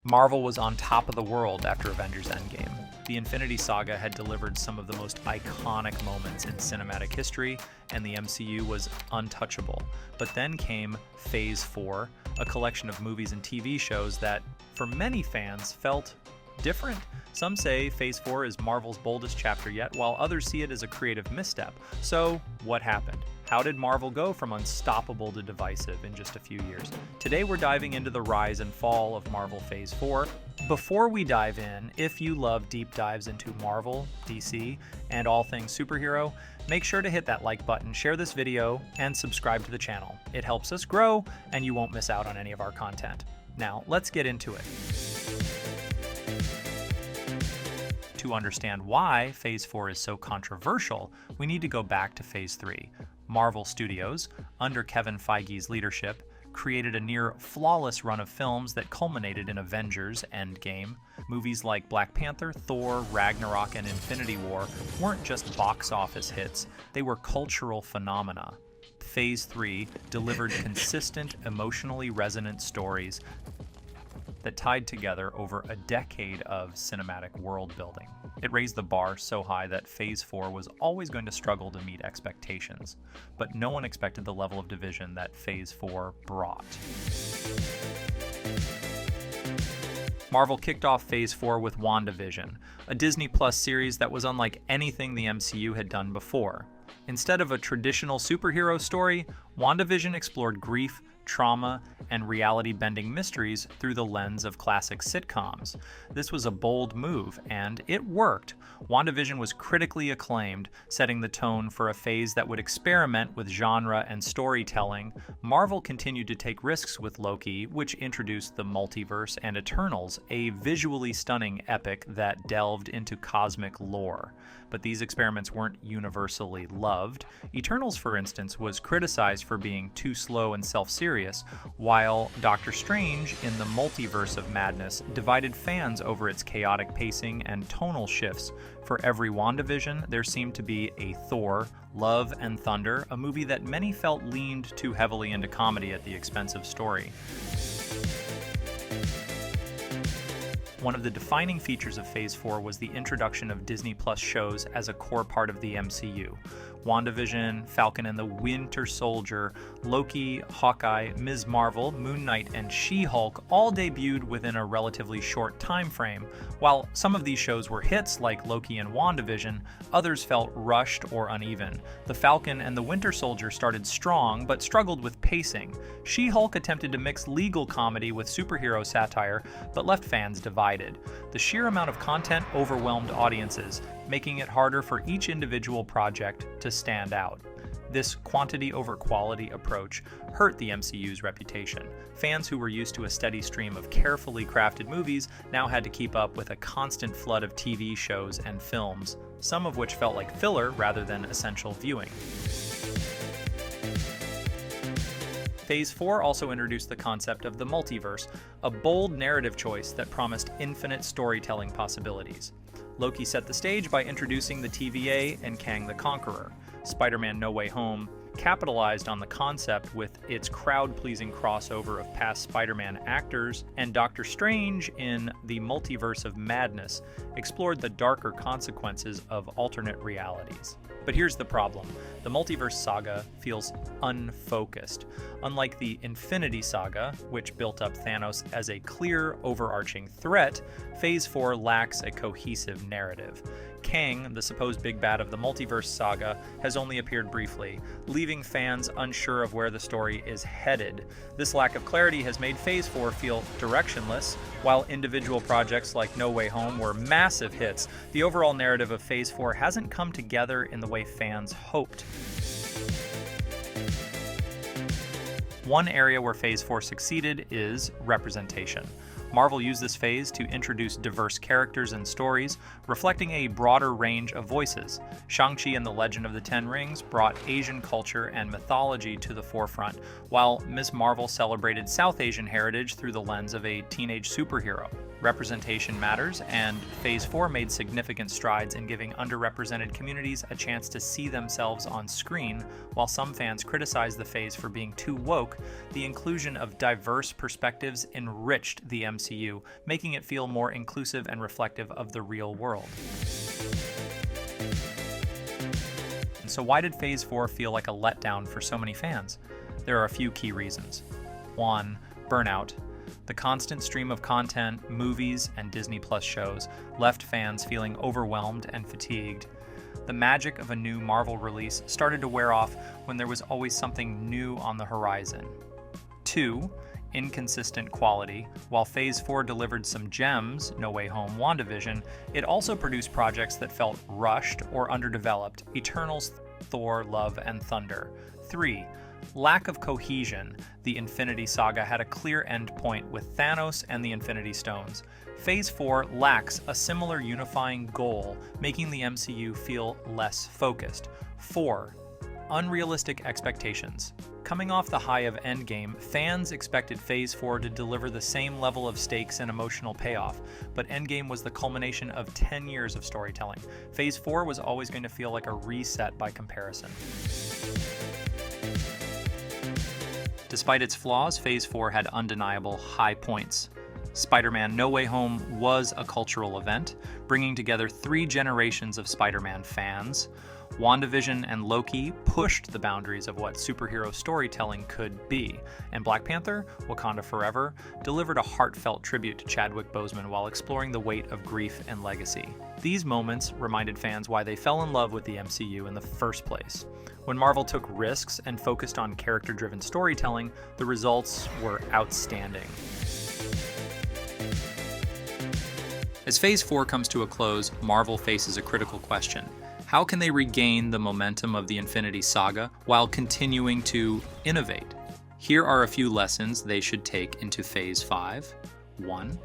Marvel was on top of the world after Avengers Endgame. The Infinity Saga had delivered some of the most iconic moments in cinematic history, and the MCU was untouchable. But then came Phase 4, a collection of movies and TV shows that, for many fans, felt different. Some say Phase 4 is Marvel's boldest chapter yet, while others see it as a creative misstep. So, what happened? How did Marvel go from unstoppable to divisive in just a few years? Today we're diving into the rise and fall of Marvel Phase 4. Before we dive in, if you love deep dives into Marvel, DC, and all things superhero, make sure to hit that like button, share this video, and subscribe to the channel. It helps us grow, and you won't miss out on any of our content. Now, let's get into it. To understand why Phase 4 is so controversial, we need to go back to Phase 3. Marvel Studios, under Kevin Feige's leadership, created a near flawless run of films that culminated in Avengers Endgame. Movies like Black Panther, Thor, Ragnarok, and Infinity War weren't just box office hits, they were cultural phenomena. Phase 3 delivered consistent, emotionally resonant stories that tied together over a decade of cinematic world building. It raised the bar so high that Phase 4 was always going to struggle to meet expectations, but no one expected the level of division that Phase 4 brought. Marvel kicked off Phase 4 with WandaVision, a Disney Plus series that was unlike anything the MCU had done before. Instead of a traditional superhero story, WandaVision explored grief, trauma, and reality-bending mysteries through the lens of classic sitcoms. This was a bold move, and it worked. WandaVision was critically acclaimed, setting the tone for a phase that would experiment with genre and storytelling. Marvel continued to take risks with Loki, which introduced the multiverse, and Eternals, a visually stunning epic that delved into cosmic lore. But these experiments weren't universally loved. Eternals, for instance, was criticized for being too slow and self-serious, while Doctor Strange in the Multiverse of Madness divided fans over its chaotic pacing and tonal shifts. For every WandaVision, there seemed to be a Thor, Love and Thunder, a movie that many felt leaned too heavily into comedy at the expense of story. One of the defining features of Phase 4 was the introduction of Disney Plus shows as a core part of the MCU. WandaVision, Falcon and the Winter Soldier, Loki, Hawkeye, Ms. Marvel, Moon Knight, and She-Hulk all debuted within a relatively short time frame. While some of these shows were hits like Loki and WandaVision, others felt rushed or uneven. The Falcon and the Winter Soldier started strong but struggled with pacing. She-Hulk attempted to mix legal comedy with superhero satire but left fans divided. The sheer amount of content overwhelmed audiences, making it harder for each individual project to stand out. This quantity over quality approach hurt the MCU's reputation. Fans who were used to a steady stream of carefully crafted movies now had to keep up with a constant flood of TV shows and films, some of which felt like filler rather than essential viewing. Phase 4 also introduced the concept of the multiverse, a bold narrative choice that promised infinite storytelling possibilities. Loki set the stage by introducing the TVA and Kang the Conqueror. Spider-Man No Way Home capitalized on the concept with its crowd-pleasing crossover of past Spider-Man actors, and Doctor Strange in the Multiverse of Madness explored the darker consequences of alternate realities. But here's the problem. The Multiverse Saga feels unfocused. Unlike the Infinity Saga, which built up Thanos as a clear, overarching threat, Phase 4 lacks a cohesive narrative. Kang, the supposed big bad of the Multiverse Saga, has only appeared briefly, leaving fans unsure of where the story is headed. This lack of clarity has made Phase 4 feel directionless. While individual projects like No Way Home were massive hits, the overall narrative of Phase 4 hasn't come together in the way fans hoped. One area where Phase 4 succeeded is representation. Marvel used this phase to introduce diverse characters and stories, reflecting a broader range of voices. Shang-Chi and the Legend of the Ten Rings brought Asian culture and mythology to the forefront, while Ms. Marvel celebrated South Asian heritage through the lens of a teenage superhero. Representation matters, and Phase 4 made significant strides in giving underrepresented communities a chance to see themselves on screen. While some fans criticized the phase for being too woke, the inclusion of diverse perspectives enriched the MCU, making it feel more inclusive and reflective of the real world. And so why did Phase 4 feel like a letdown for so many fans? There are a few key reasons. 1. Burnout. The constant stream of content, movies, and Disney Plus shows left fans feeling overwhelmed and fatigued. The magic of a new Marvel release started to wear off when there was always something new on the horizon. 2. Inconsistent quality. While Phase 4 delivered some gems, No Way Home, WandaVision, it also produced projects that felt rushed or underdeveloped, Eternals, Thor, Love, and Thunder. 3. Lack of cohesion. The Infinity Saga had a clear end point with Thanos and the Infinity Stones. Phase 4 lacks a similar unifying goal, making the MCU feel less focused. 4. Unrealistic expectations. Coming off the high of Endgame, fans expected Phase 4 to deliver the same level of stakes and emotional payoff, but Endgame was the culmination of 10 years of storytelling. Phase 4 was always going to feel like a reset by comparison. Despite its flaws, Phase 4 had undeniable high points. Spider-Man: No Way Home was a cultural event, bringing together 3 generations of Spider-Man fans. WandaVision and Loki pushed the boundaries of what superhero storytelling could be, and Black Panther: Wakanda Forever delivered a heartfelt tribute to Chadwick Boseman while exploring the weight of grief and legacy. These moments reminded fans why they fell in love with the MCU in the first place. When Marvel took risks and focused on character-driven storytelling, the results were outstanding. As Phase 4 comes to a close, Marvel faces a critical question. How can they regain the momentum of the Infinity Saga while continuing to innovate? Here are a few lessons they should take into Phase 5. 1.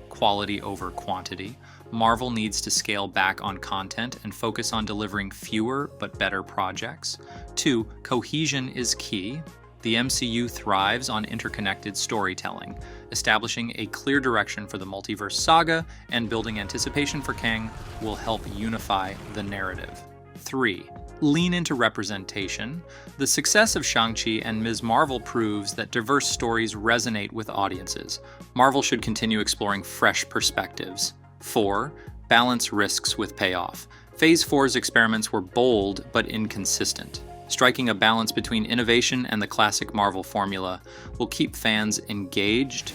Quality over quantity. Marvel needs to scale back on content and focus on delivering fewer but better projects. 2. Cohesion is key. The MCU thrives on interconnected storytelling. Establishing a clear direction for the multiverse saga and building anticipation for Kang will help unify the narrative. 3. Lean into representation. The success of Shang-Chi and Ms. Marvel proves that diverse stories resonate with audiences. Marvel should continue exploring fresh perspectives. 4. Balance risks with payoff. Phase 4's experiments were bold but inconsistent. Striking a balance between innovation and the classic Marvel formula will keep fans engaged.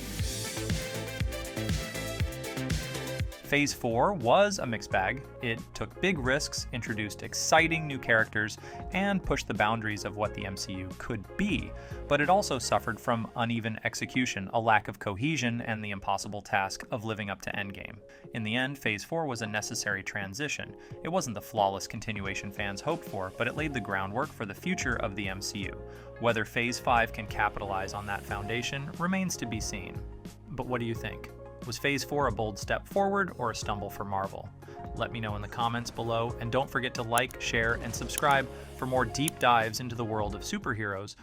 Phase 4 was a mixed bag. It took big risks, introduced exciting new characters, and pushed the boundaries of what the MCU could be. But it also suffered from uneven execution, a lack of cohesion, and the impossible task of living up to Endgame. In the end, Phase 4 was a necessary transition. It wasn't the flawless continuation fans hoped for, but it laid the groundwork for the future of the MCU. Whether Phase 5 can capitalize on that foundation remains to be seen. But what do you think? Was Phase 4 a bold step forward or a stumble for Marvel? Let me know in the comments below, and don't forget to like, share, and subscribe for more deep dives into the world of superheroes,